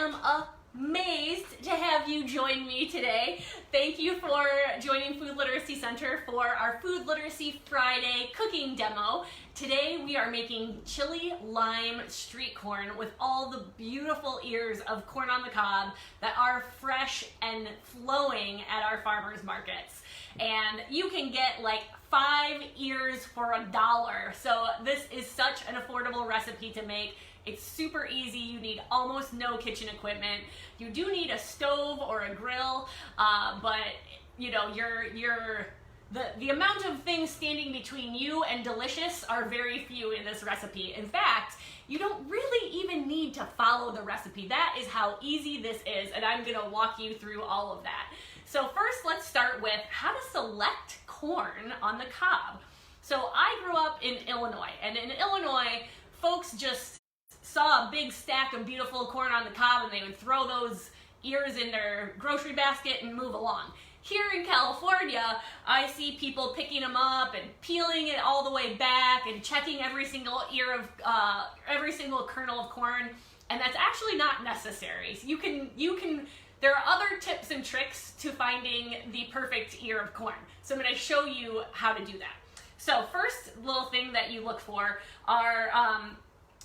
am amazed to have you join me today. Thank you for joining Food Literacy Center for our Food Literacy Friday cooking demo. Today we are making Chile Lime Street Corn with all the beautiful ears of corn on the cob that are fresh and flowing at our farmers markets. And you can get like 5 ears for $1. So this is such an affordable recipe to make. It's super easy. You need almost no kitchen equipment. You do need a stove or a grill, but you know, the amount of things standing between you and delicious are very few in this recipe. In fact, you don't really even need to follow the recipe. That is how easy this is, and I'm gonna walk you through all of that. So first, let's start with how to select corn on the cob. So I grew up in Illinois, and in Illinois, folks just saw a big stack of beautiful corn on the cob and they would throw those ears in their grocery basket and move along. Here in California, I see people picking them up and peeling it all the way back and checking every single ear of, every single kernel of corn, and that's actually not necessary. There are other tips and tricks to finding the perfect ear of corn. So I'm gonna show you how to do that. So first little thing that you look for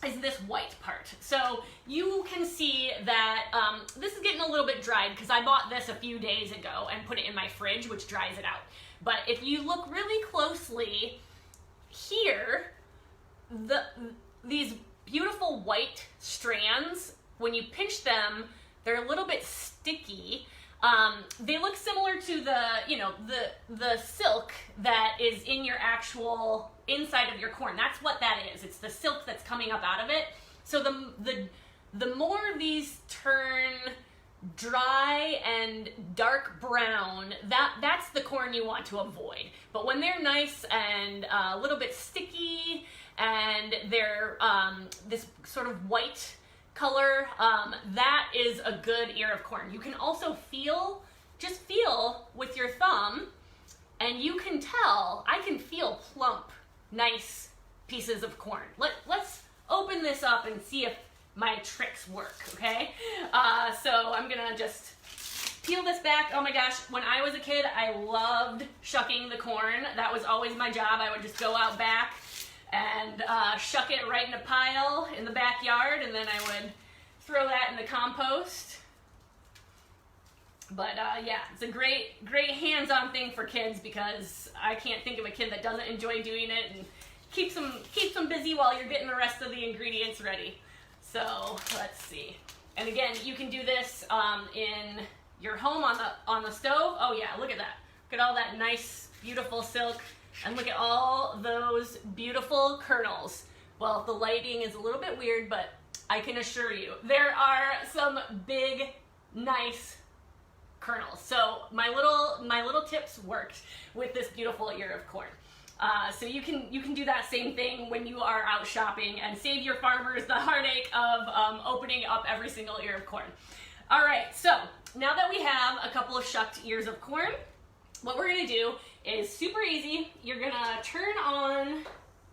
is this white part. So you can see that this is getting a little bit dried because I bought this a few days ago and put it in my fridge, which dries it out. But if you look really closely here, these beautiful white strands, when you pinch them, they're a little bit sticky. They look similar to the silk that is in your actual inside of your corn. That's what that is. It's the silk that's coming up out of it. So the more these turn dry and dark brown, that's the corn you want to avoid. But when they're nice and a little bit sticky and they're this sort of white color, that is a good ear of corn. You can also just feel with your thumb, and you can tell, I can feel plump, nice pieces of corn. Let's open this up and see if my tricks work, okay? So I'm gonna just peel this back. Oh my gosh, when I was a kid, I loved shucking the corn. That was always my job. I would just go out back and shuck it right in a pile in the backyard, and then I would throw that in the compost. But yeah, it's a great hands-on thing for kids because I can't think of a kid that doesn't enjoy doing it, and keeps them busy while you're getting the rest of the ingredients ready. So let's see. And again, you can do this in your home on the stove. Oh yeah, look at that. Look at all that nice, beautiful silk. And look at all those beautiful kernels. Well, the lighting is a little bit weird, but I can assure you, there are some big, nice kernels. So my little tips worked with this beautiful ear of corn. So you can do that same thing when you are out shopping and save your farmers the heartache of opening up every single ear of corn. All right, so now that we have a couple of shucked ears of corn, what we're gonna do is super easy. You're gonna turn on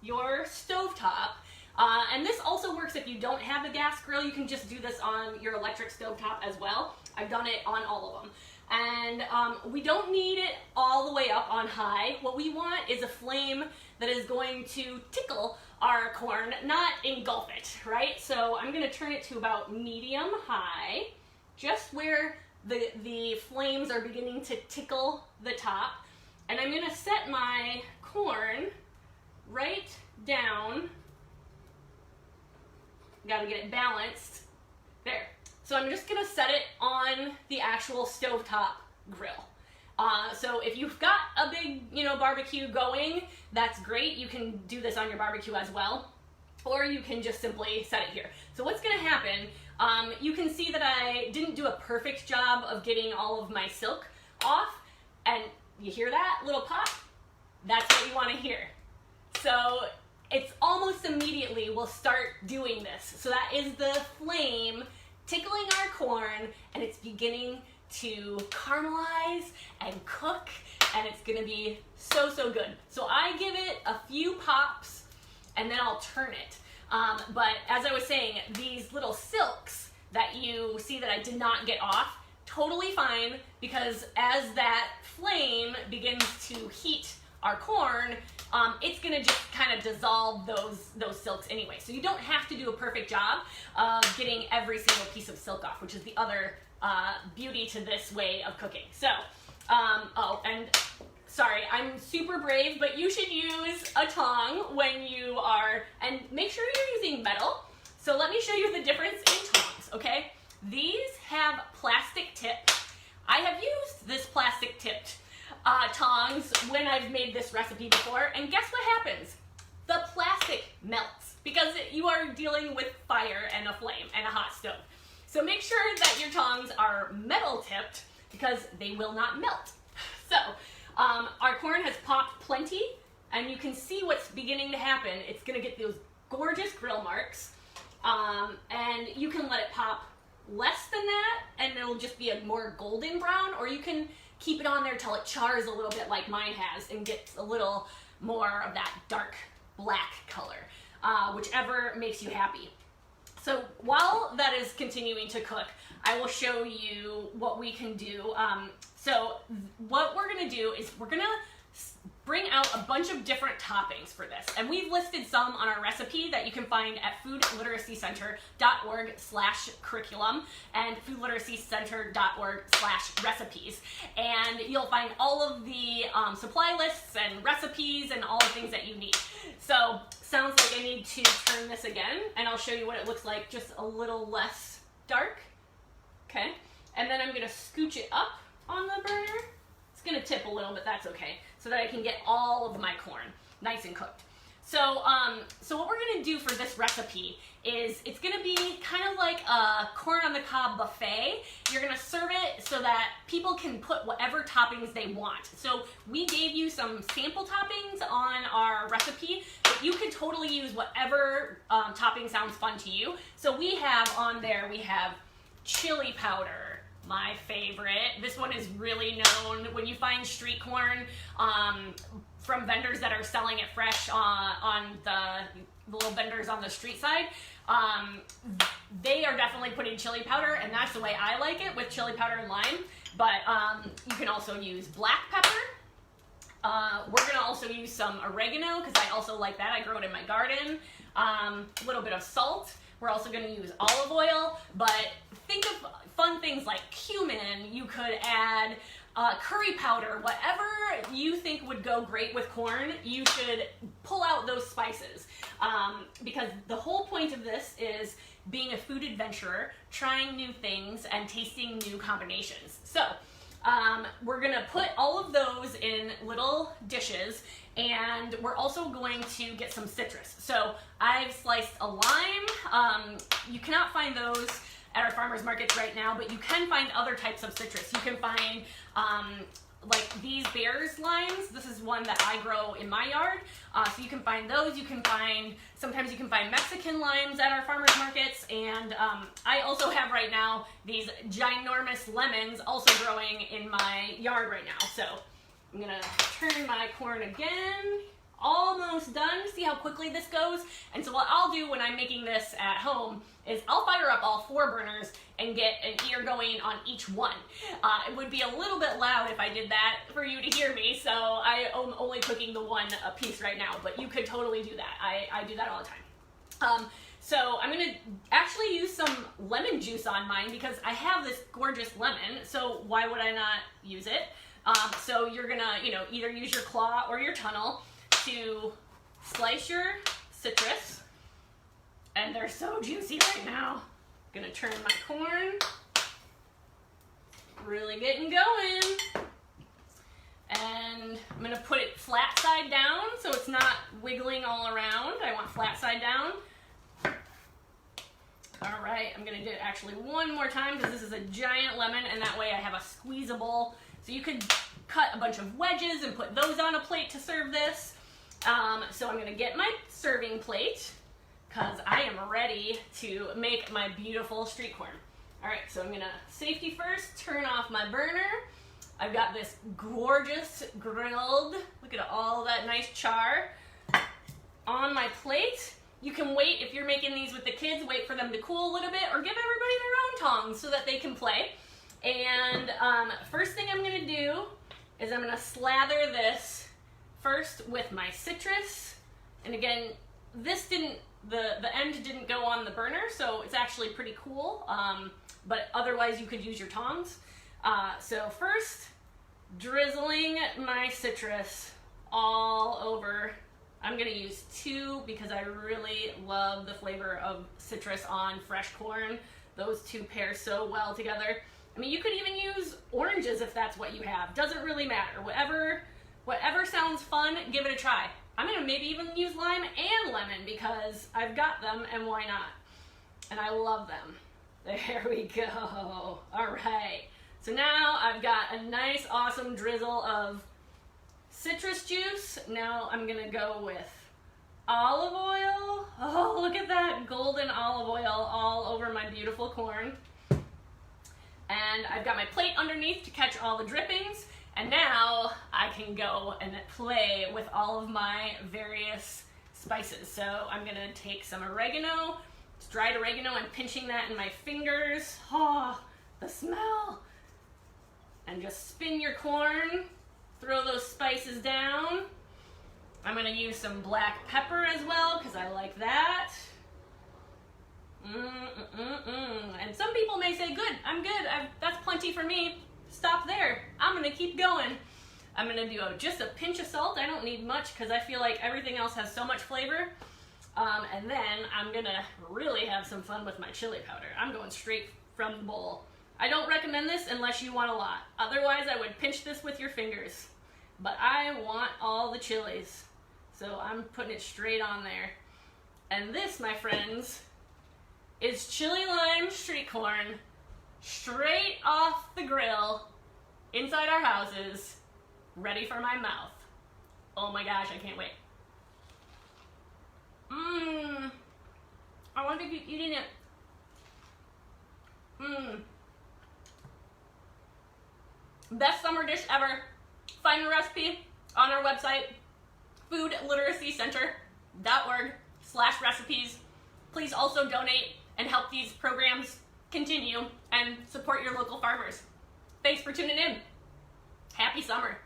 your stovetop, and this also works if you don't have a gas grill. You can just do this on your electric stovetop as well. I've done it on all of them. And we don't need it all the way up on high. What we want is a flame that is going to tickle our corn, not engulf it, right? So I'm gonna turn it to about medium high, just where the flames are beginning to tickle the top. And I'm gonna set my corn right down. Gotta get it balanced. There. So I'm just gonna set it on the actual stovetop grill. So if you've got a big, barbecue going, that's great. You can do this on your barbecue as well. Or you can just simply set it here. So what's gonna happen, you can see that I didn't do a perfect job of getting all of my silk off, and you hear that little pop? That's what you want to hear. So it's almost immediately we'll start doing this. So that is the flame tickling our corn, and it's beginning to caramelize and cook, and it's gonna be so good. So I give it a few pops and then I'll turn it. But as I was saying, these little silks that you see that I did not get off, totally fine, because as that flame begins to heat our corn, it's gonna just kind of dissolve those silks anyway. So you don't have to do a perfect job of getting every single piece of silk off, which is the other beauty to this way of cooking. So, oh, and sorry, I'm super brave, but you should use a tong when you are, and make sure you're using metal. So let me show you the difference in tongs, okay? These have plastic tips. I have used this plastic tipped tongs when I've made this recipe before, and guess what happens? The plastic melts because you are dealing with fire and a flame and a hot stove. So make sure that your tongs are metal tipped because they will not melt. So our corn has popped plenty, and you can see what's beginning to happen. It's gonna get those gorgeous grill marks, and you can let it pop less than that and it'll just be a more golden brown, or you can keep it on there till it chars a little bit like mine has and gets a little more of that dark black color, whichever makes you happy. So while that is continuing to cook, I will show you what we can do. So what we're gonna do is we're gonna bring out a bunch of different toppings for this. And we've listed some on our recipe that you can find at foodliteracycenter.org/curriculum and foodliteracycenter.org/recipes. And you'll find all of the supply lists and recipes and all the things that you need. So sounds like I need to turn this again, and I'll show you what it looks like, just a little less dark. Okay, and then I'm gonna scooch it up on the burner. It's gonna tip a little, but that's okay, so that I can get all of my corn nice and cooked. So, so what we're gonna do for this recipe is it's gonna be kind of like a corn on the cob buffet. You're gonna serve it so that people can put whatever toppings they want. So we gave you some sample toppings on our recipe, but you can totally use whatever topping sounds fun to you. So we have on there, we have chili powder, my favorite. This one is really known. When you find street corn from vendors that are selling it fresh on the little vendors on the street side, they are definitely putting chili powder, and that's the way I like it, with chili powder and lime. But you can also use black pepper. We're gonna also use some oregano because I also like that. I grow it in my garden. A little bit of salt. We're also gonna use olive oil, but think of fun things like cumin. You could add curry powder, whatever you think would go great with corn. You should pull out those spices, because the whole point of this is being a food adventurer, trying new things and tasting new combinations. So we're gonna put all of those in little dishes, and we're also going to get some citrus. So I've sliced a lime. You cannot find those at our farmers markets right now, but you can find other types of citrus. You can find like these Bear's limes. This is one that I grow in my yard. So you can find those. You can find, sometimes you can find Mexican limes at our farmers markets. And I also have right now these ginormous lemons also growing in my yard right now. So I'm gonna turn my corn again. Almost done. See how quickly this goes? And so what I'll do when I'm making this at home is I'll fire up all 4 burners and get an ear going on each one. It would be a little bit loud if I did that for you to hear me, so I am only cooking the one a piece right now, but you could totally do that. I do that all the time. So I'm gonna actually use some lemon juice on mine because I have this gorgeous lemon, so why would I not use it? So you're gonna, either use your claw or your tunnel to slice your citrus, and they're so juicy right now. Gonna turn my corn, really getting going, and I'm gonna put it flat side down so it's not wiggling all around. I want flat side down. All right, I'm gonna do it actually one more time because this is a giant lemon, and that way I have a squeezable, so you could cut a bunch of wedges and put those on a plate to serve this. So I'm gonna get my serving plate because I am ready to make my beautiful street corn. All right, so I'm gonna, safety first, turn off my burner. I've got this gorgeous grilled, look at all that nice char on my plate. You can wait, if you're making these with the kids, wait for for them to cool a little bit, or give everybody their own tongs so that they can play. And first thing I'm gonna do is I'm gonna slather this first with my citrus. And again, this didn't, the end didn't go on the burner, so it's actually pretty cool. But otherwise you could use your tongs. So first, drizzling my citrus all over. I'm gonna use 2 because I really love the flavor of citrus on fresh corn. Those 2 pair so well together. I mean, you could even use oranges if that's what you have. Doesn't really matter. Whatever sounds fun, give it a try. I'm gonna maybe even use lime and lemon because I've got them, and why not? And I love them. There we go. All right. So now I've got a nice, awesome drizzle of citrus juice. Now I'm gonna go with olive oil. Oh, look at that golden olive oil all over my beautiful corn. And I've got my plate underneath to catch all the drippings. And now I can go and play with all of my various spices. So I'm gonna take some oregano, it's dried oregano, and pinching that in my fingers. Oh, the smell. And just spin your corn, throw those spices down. I'm gonna use some black pepper as well, because I like that. And some people may say, good, I'm good, that's plenty for me. Stop there. I'm gonna keep going. I'm gonna do just a pinch of salt. I don't need much because I feel like everything else has so much flavor. And then I'm gonna really have some fun with my chili powder. I'm going straight from the bowl. I don't recommend this unless you want a lot. Otherwise, I would pinch this with your fingers. But I want all the chilies. So I'm putting it straight on there. And this, my friends, is Chile Lime Street Corn, straight off the grill, inside our houses, ready for my mouth. Oh my gosh, I can't wait. I want to keep eating it. Best summer dish ever. Find the recipe on our website, foodliteracycenter.org/recipes. Please also donate and help these programs continue and support your local farmers. Thanks for tuning in. Happy summer.